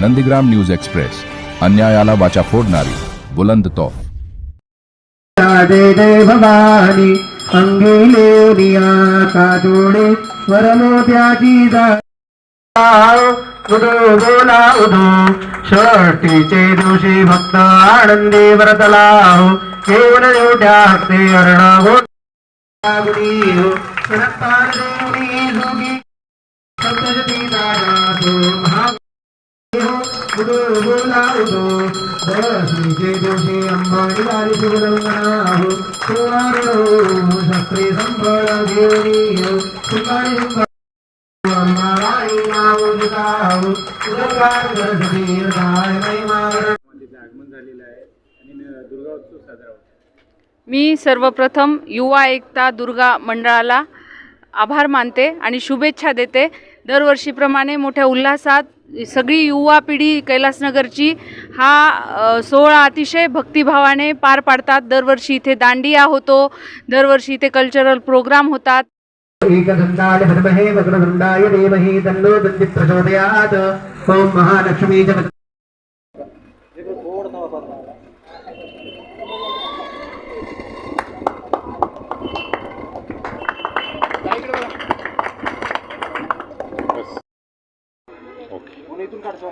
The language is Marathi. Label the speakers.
Speaker 1: नंदीग्राम न्यूज एक्सप्रेस, अन्यायाला वाचा फोडणारी बुलंद तौफ.
Speaker 2: जय जय भवानी अंगिलेरिया का जोडे वरमोत्याची उदो बोला उदो षष्टीचे दिवशी भक्त आनंदी व्रतला हो केवळ एवढ्या हस्ते अर्णव उदो बोला उदो दशमीचे दिवशी अंबानी वारी शिवलंगणा हो शास्त्री संबळ घेऊनी हो सुखारी अंबाराई नाव जिताव उदगार सरस्वती हृदय महिमावर
Speaker 3: आगमन झालेलं आहे आणि दुर्गा उत्सव साजरा होतो.
Speaker 4: मी सर्वप्रथम युवा एकता दुर्गा मंडळाला आभार मानते आणि शुभेच्छा देते. दरवर्षीप्रमाणे मोठ्या उल्हासात सगळी युवा पिढी कैलासनगरची हा सोहळा अतिशय भक्तिभावाने पार पाडतात. दरवर्षी इथे दांडिया होतो, दरवर्षी इथे कल्चरल प्रोग्राम होतात.
Speaker 2: एकदंताय विद्महे वक्रतुंडाय धीमहि तन्नो दन्तिः प्रचोदयात्. ओम महालक्ष्मी च
Speaker 3: इथून काढतो.